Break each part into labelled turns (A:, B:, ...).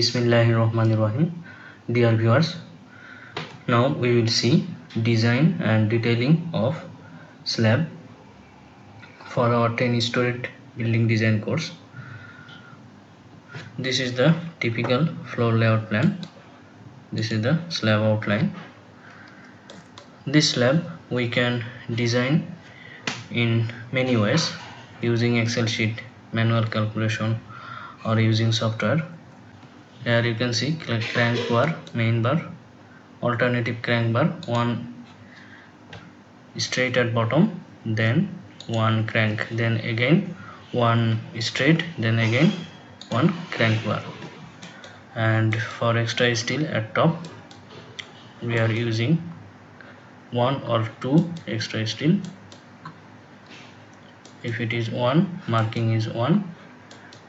A: Bismillahirrahmanirrahim. Dear viewers, now we will see design and detailing of slab for our 10-story building design course. This is the typical floor layout plan. This is the slab outline. This slab we can design in many ways using Excel sheet, manual calculation, or using software. Here you can see crank bar, main bar, alternative crank bar, one straight at bottom, then one crank, then again one straight, then again one crank bar, and for extra steel at top we are using one or two extra steel. If it is 1, marking is 1.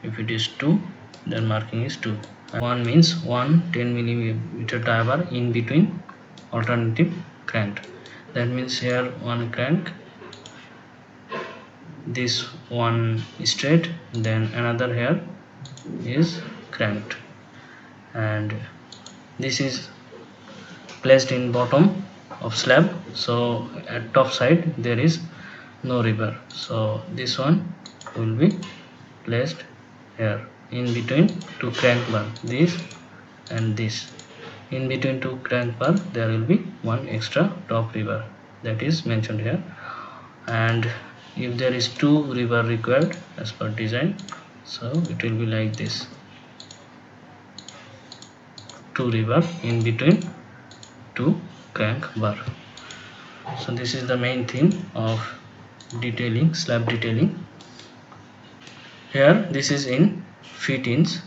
A: If it is 2, then marking is 2. 1 means 1 10mm tie bar in between alternative crank. That means here one crank, this one straight, then another here is cranked, and this is placed in bottom of slab, so at top side there is no rebar, so this one will be placed here in between two crank bar, this and this. In between two crank bar there will be one extra top rebar, that is mentioned here. And if there is two rebar required as per design, so it will be like this, two rebar in between two crank bar. So this is the main theme of detailing, slab detailing. Here this is in feet inch.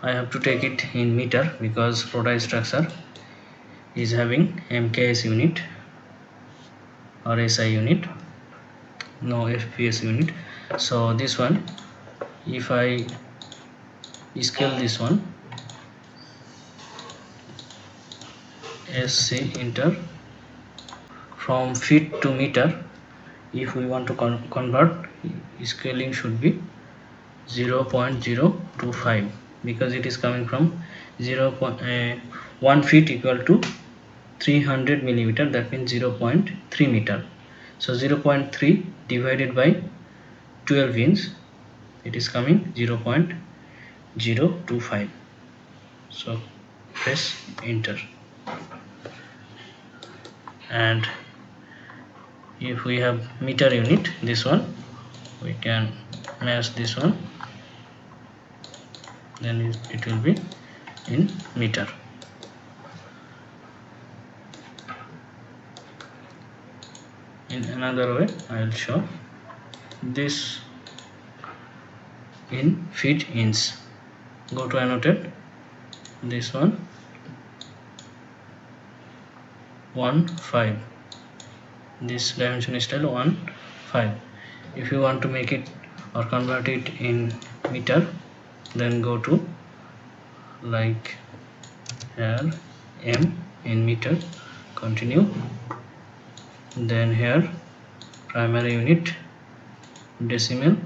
A: I have to take it in meter because Prota Structure is having MKS unit or SI unit, no FPS unit. So this one, if I scale this one, SC enter from feet to meter, if we want to convert, scaling should be 0.025 because it is coming from 1 feet equal to 300 millimeter, that means 0.3 meter. So 0.3 divided by 12 inch, it is coming 0.025. so press enter, and if we have meter unit, this one we can match this one, then it will be in meter. In another way I will show this in feet inch. Go to annotate, this one 1.5, this dimension is still 1.5. if you want to make it or convert it in meter, then go to like here m in meter, continue, then here primary unit decimal,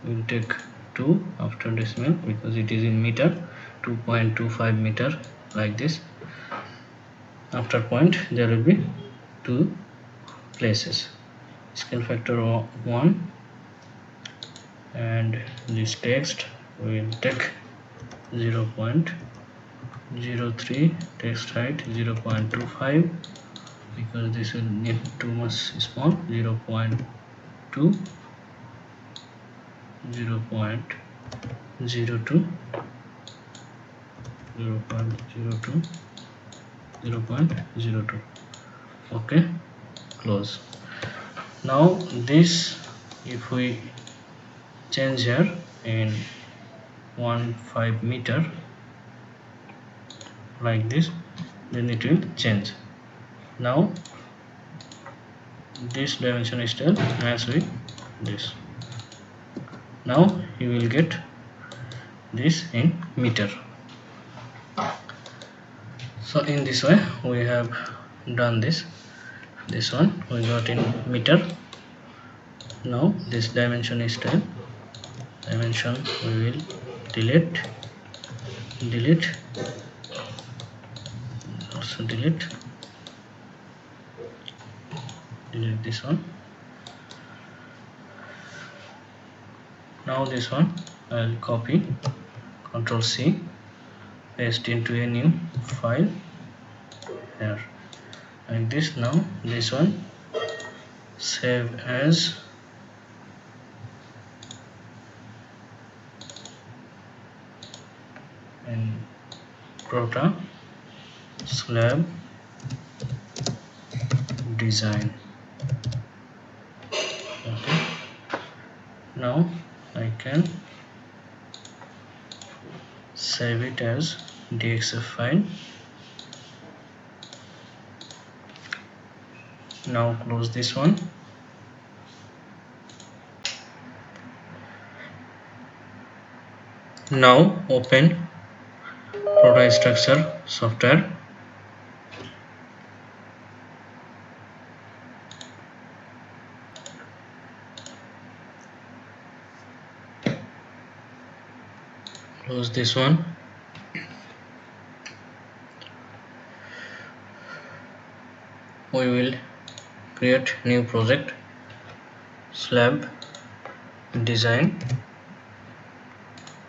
A: will take 2 after decimal because it is in meter, 2.25 meter, like this. After point there will be two places, scale factor 1, and this text we will take 0.03, text height 0.25 because this will need too much small, 0.2, 0.02, 0.02, 0.02. okay, close. Now this, if we change here in 1.5 meter like this, then it will change. Now this dimension is still match with this. Now you will get this in meter. So in this way we have done this one we got in meter. Now this dimension is still dimension we will delete delete, also delete this one. Now this one I'll copy, Ctrl C, paste into a new file here like this. Now this one save as in Prota Slab Design. Okay, now I can save it as DXF file. Now close this one. Now open Prota Structure software. Close this one. We will create new project, Slab Design.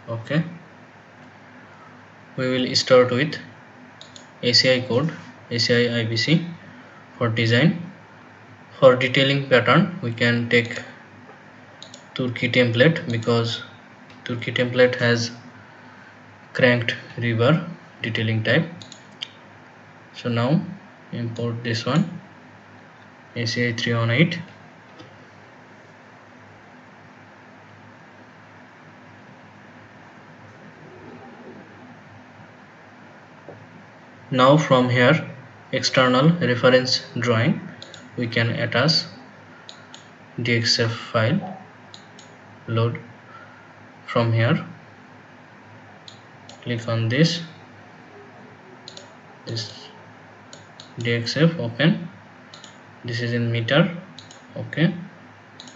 A: Okay, we will start with ACI code, ACI IBC for design. For detailing pattern we can take Turkey template because Turkey template has cranked rebar detailing type. So now import this one, ACI 318. Now from here external reference drawing we can attach DXF file, load from here, click on this DXF, open, this is in meter. Okay,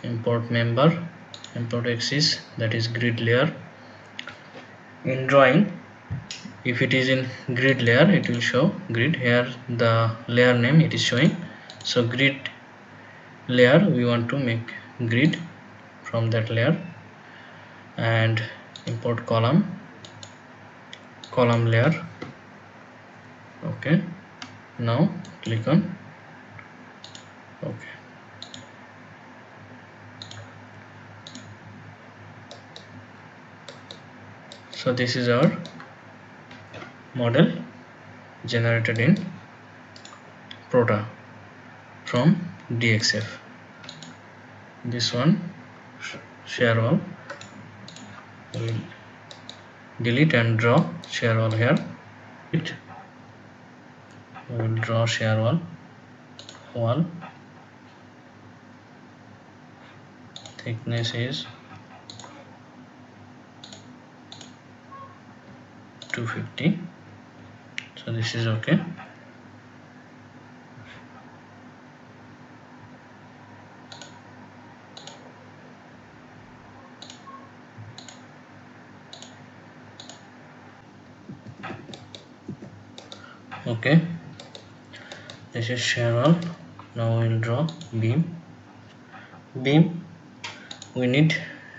A: import member, import axis, that is grid layer. In drawing, if it is in grid layer it will show grid. Here the layer name it is showing, so grid layer we want to make grid from that layer, and import column layer. Okay, now click on OK. So this is our model generated in Prota from DXF. This one share all, we will delete and draw share all here. We will draw share wall, thickness is 250. So this is okay. Okay, this is share wall. Now we will draw beam. We need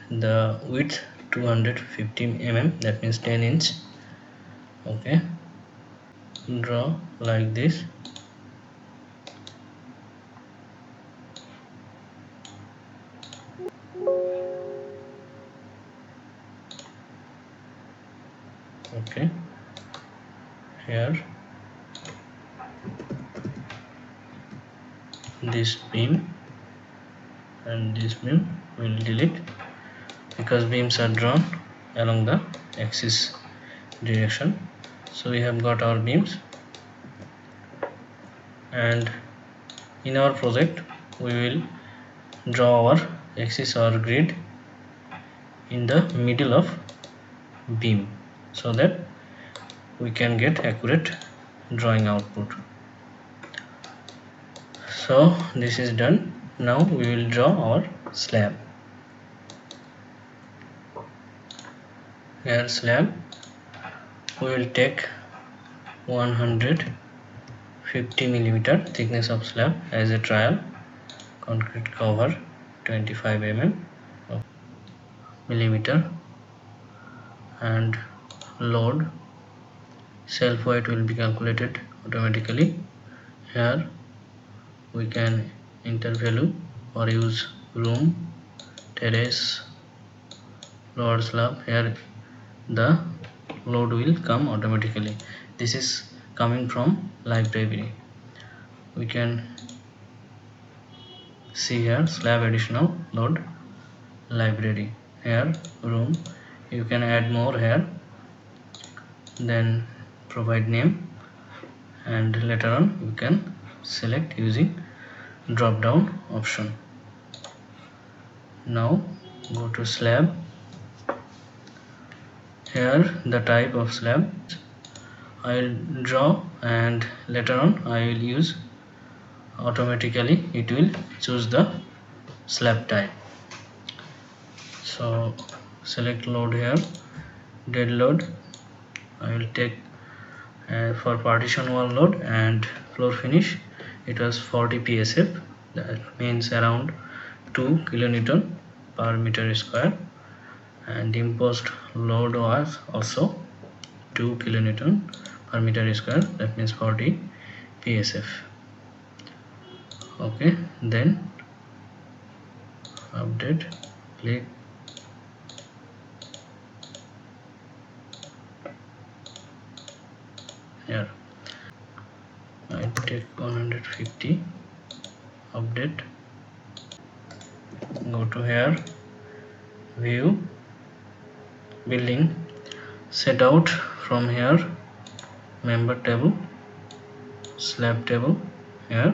A: the width 250 mm, that means 10 inch. Okay, draw like this. Okay, here this beam and this beam will delete because beams are drawn along the axis direction. So we have got our beams, and in our project we will draw our axis or grid in the middle of beam so that we can get accurate drawing output. So this is done. Now we will draw our slab. Here slab, we will take 150 millimeter thickness of slab as a trial. Concrete cover 25 millimeter, and load self weight will be calculated automatically. Here we can enter value or use room, terrace, floor slab. Here the load will come automatically. This is coming from library. We can see here slab additional load library. Here room, you can add more here, then provide name, and later on you can select using drop down option. Now go to slab. Here the type of slab I will draw, and later on I will use automatically, it will choose the slab type. So select load here, dead load I will take for partition wall load, and floor finish it was 40 psf, that means around 2 kilonewton per meter square, and imposed load was also 2 kilonewton per meter square, that means 40 psf. Okay, then update, click here. I take 150, update, go to here, view, building, set out from here, member table, slab table. Here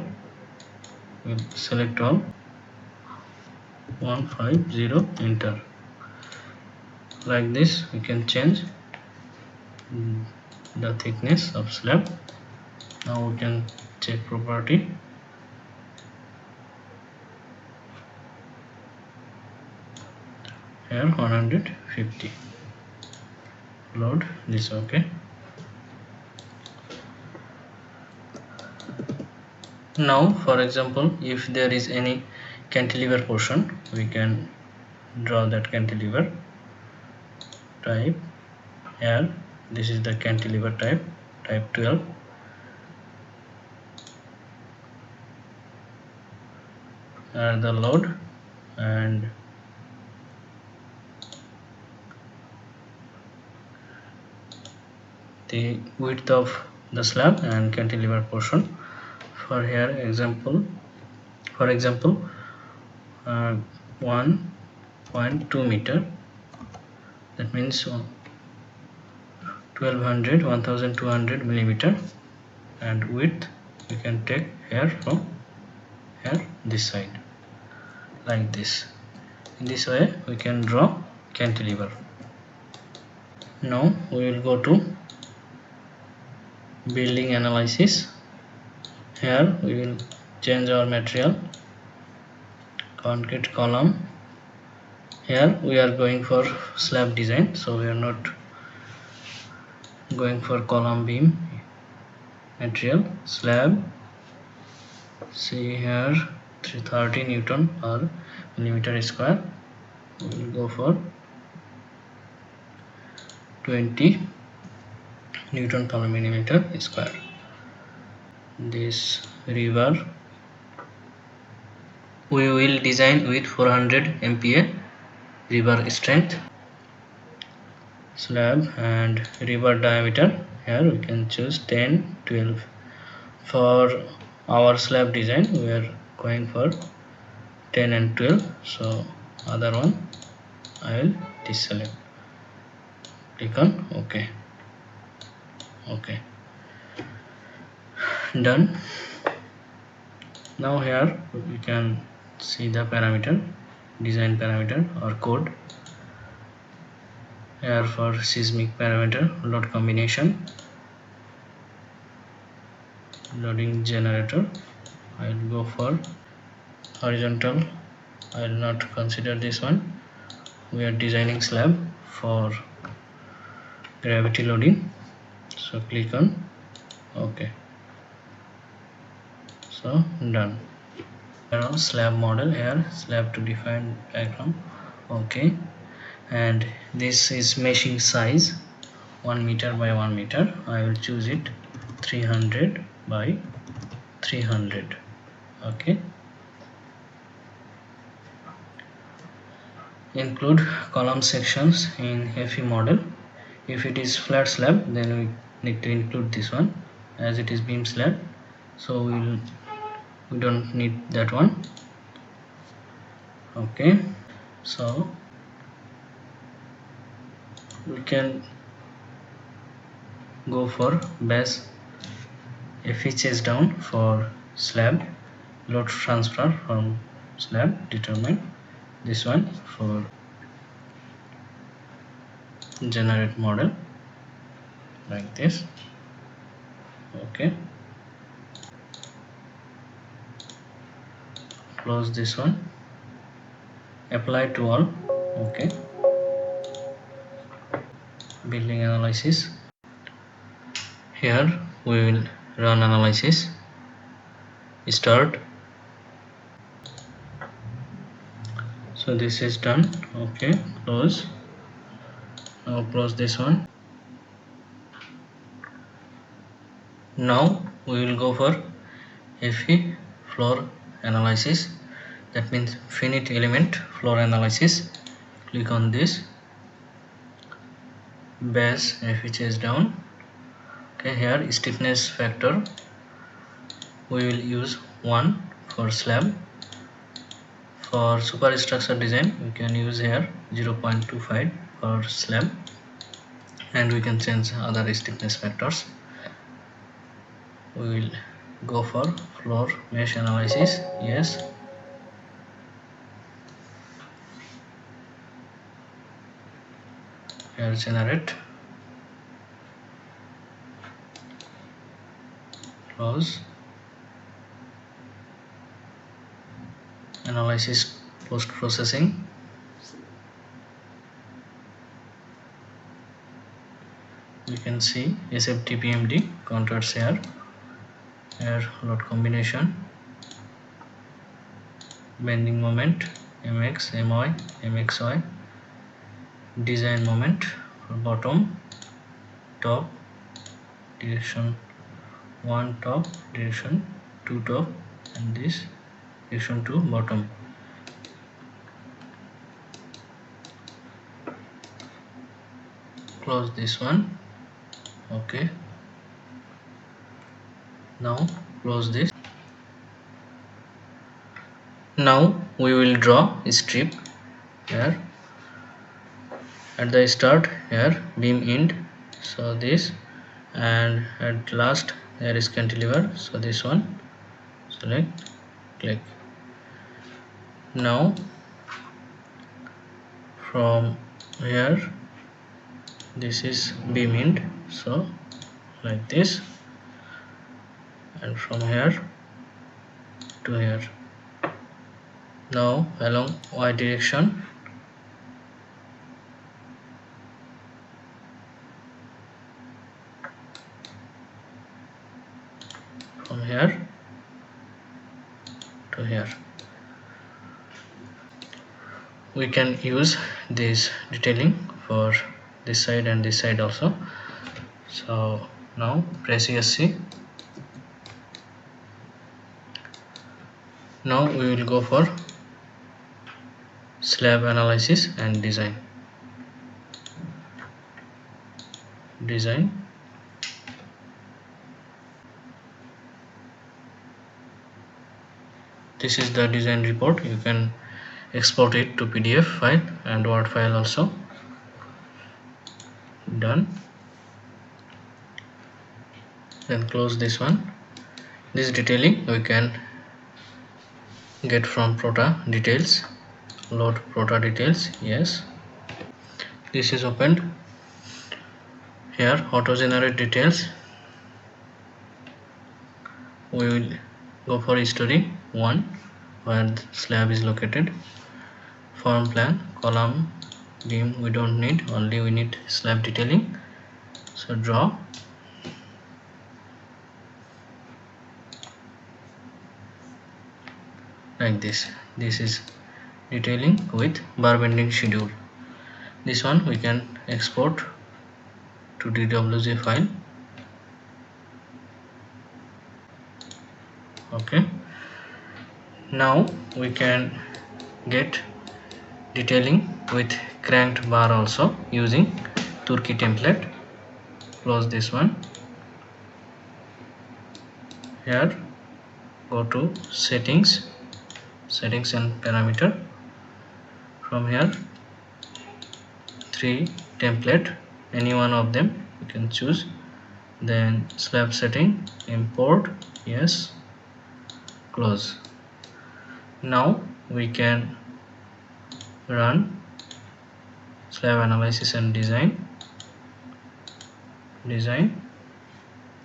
A: we'll select all, 150, enter. Like this we can change the thickness of slab. Now we can check property. Here 150, load this. Okay, now for example, if there is any cantilever portion, we can draw that cantilever type. Here this is the cantilever type, type 12. The load and the width of the slab and cantilever portion. For here example, for example 1.2 meter, that means 1200 millimeter, and width we can take here from here this side, like this. In this way we can draw cantilever. Now we will go to building analysis. Here we will change our material, concrete column. Here we are going for slab design, so we are not going for column beam material. Slab, see here 330 Newton per millimeter square. We will go for 20 Newton per millimeter square. This rebar we will design with 400 MPa rebar strength. Slab and rebar diameter, here we can choose 10, 12. For our slab design we are going for 10 and 12, so other one I will deselect. Click on OK. Okay, done. Now here we can see the parameter, design parameter or code. Here for seismic parameter, load combination, loading generator, I will go for horizontal. I will not consider this one. We are designing slab for gravity loading. So click on OK. So done. Here on slab model, here slab to define diagram. OK. And this is meshing size 1 meter by 1 meter. I will choose it 300 by 300. OK. Include column sections in FE model. If it is flat slab, then we need to include this one, as it is beam slab, so we don't need that one. Okay, so we can go for base FE chase down for slab, load transfer from slab, determine this one for generate model like this. Okay, close this one, apply to all. Okay, building analysis. Here we will run analysis. Start. So this is done. Okay, close. Now close this one. Now we will go for FE floor analysis. That means finite element floor analysis. Click on this. Base FE chase down. Okay, here stiffness factor we will use 1 for slab. For superstructure design we can use here 0.25 for slab, and we can change other stiffness factors. We will go for floor mesh analysis. Yes, here generate, close, analysis post processing. You can see SFT PMD contours here load combination, bending moment, MX, MY, MXY, design moment for bottom, top, direction 1 top, direction 2 top, and this direction 2 bottom. Close this one. Okay, now close this. Now we will draw a strip here at the start, here beam end, so this, and at last there is cantilever, so this one. Select, click. Now from here this is beam end, so like this, and from here to here. Now along Y direction from here to here. We can use this detailing for this side and this side also. So now press ESC. Now we will go for slab analysis and design. This is the design report. You can export it to PDF file and Word file also. Done. Then close this one. This detailing we can get from Prota details. Load Prota details. Yes. This is opened. Here auto generate details. We will go for history 1, where the slab is located. Form plan, column, beam we don't need, only we need slab detailing. So draw like this. This is detailing with bar bending schedule. This one we can export to DWG file. Okay, now we can get detailing with cranked bar also using Turkey template. Close this one. Here go to settings and parameter. From here 3 template, any one of them you can choose. Then slab setting, import, yes, close. Now we can run slab analysis and design.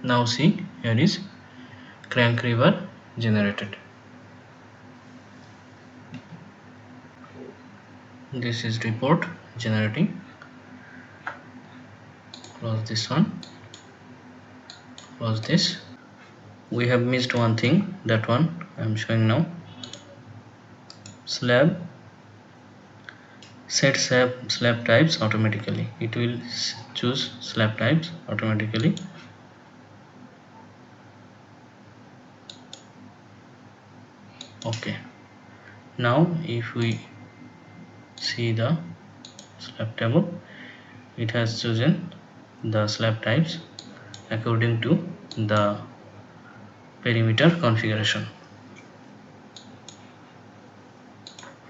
A: Now see, here is crank lever generated. This is report generating. Close this one, close this. We have missed one thing, that one I am showing now. Slab set slab types automatically. It will choose slab types automatically. Okay, now if we see the slab table, it has chosen the slab types according to the perimeter configuration.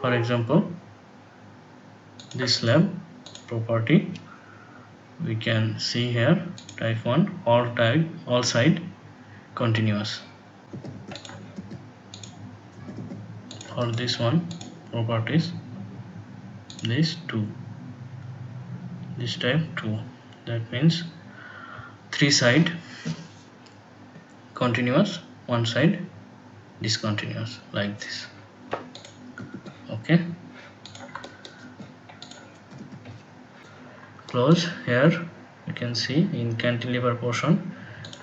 A: For example, this slab property we can see here, type 1, all side continuous. For this one properties, this 2, this type 2, that means 3 side continuous, 1 side discontinuous, like this. Okay, close. Here you can see in cantilever portion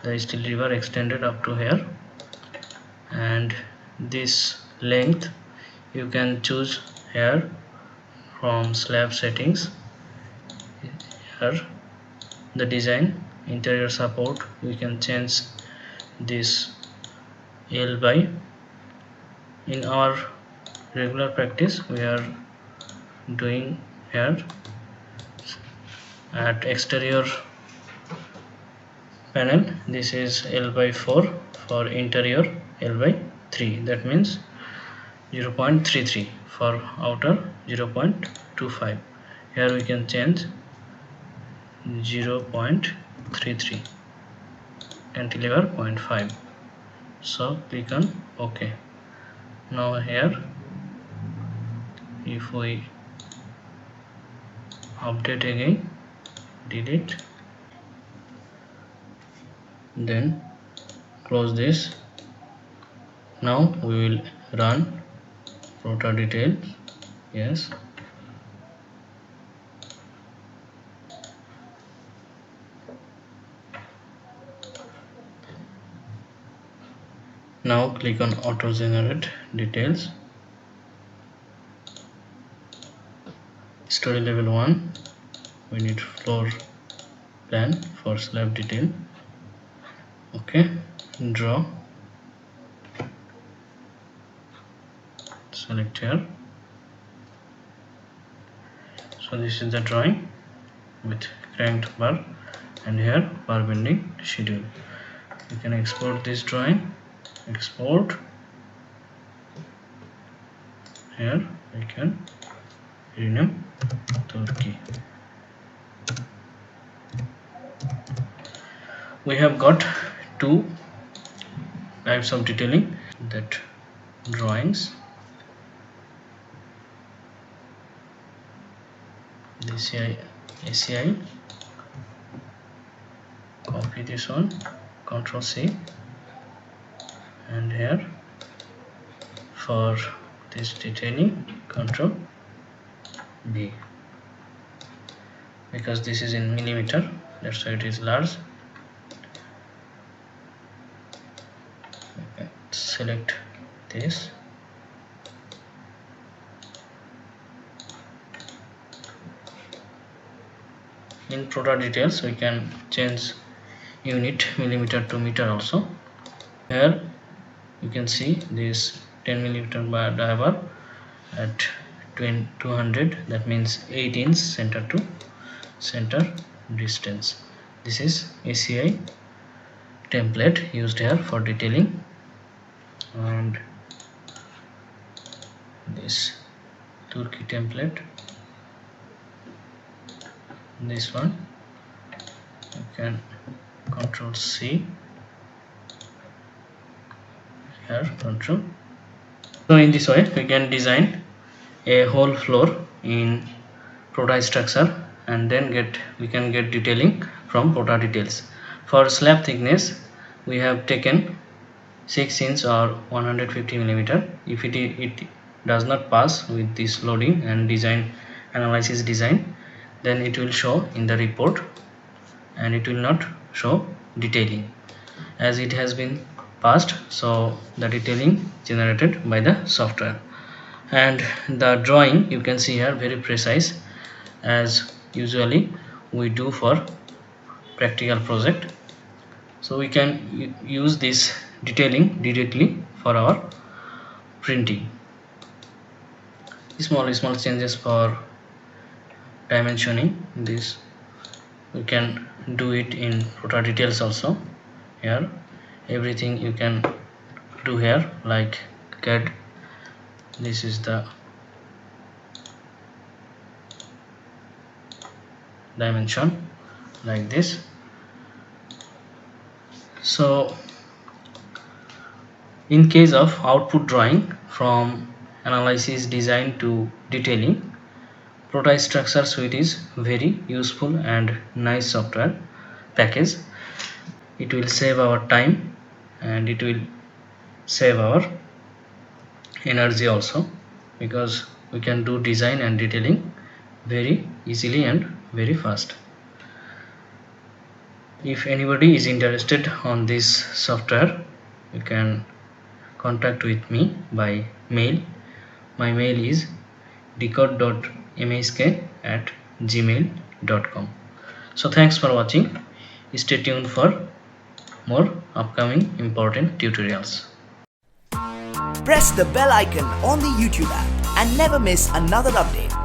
A: the steel lever extended up to here, and this length you can choose here from slab settings. Here the design interior support, we can change this L by. In our regular practice we are doing here at exterior panel, this is L by 4, for interior L by 3, that means 0.33, for outer 0.25. here we can change 0.33, cantilever 0.5. so click on OK. Now here if we update again, delete, then close this. Now we will run Prota detail, yes. Now click on auto generate details. Story level 1, we need floor plan for slab detail. Okay, draw, select here. So this is the drawing with cranked bar and here bar bending schedule. You can export this drawing, export. Here we can rename Turkey. We have got 2 types of detailing, that drawings, this ACI, copy this one, Ctrl C, and here for this detailing Ctrl B, because this is in millimeter, that's why it is large. Okay, select this, in Prota Details we can change unit millimeter to meter also. Here you can see this 10 millimeter diameter at 200, that means 8 inch center to center distance. This is ACI template used here for detailing, and this Turkey template, this one you can control C here, control. So in this way we can design a whole floor in Prota Structure, and then we can get detailing from Prota Details. For slab thickness we have taken 6 inch or 150 millimeter. If it does not pass with this loading and design analysis design, then it will show in the report and it will not show detailing. As it has been passed, so the detailing generated by the software. And the drawing you can see here very precise, as usually we do for practical project. So we can use this detailing directly for our printing. Small changes for dimensioning, this we can do it in Prota Details also. Here everything you can do here, like CAD. This is the dimension like this. So in case of output drawing from analysis design to detailing, Prota Structure Suite is very useful and nice software package. It will save our time and it will save our energy also, because we can do design and detailing very easily and very fast. If anybody is interested on this software, you can contact with me by mail. My mail is decode.msk@gmail.com. So thanks for watching. Stay tuned for more upcoming important tutorials.
B: Press the bell icon on the YouTube app and never miss another update.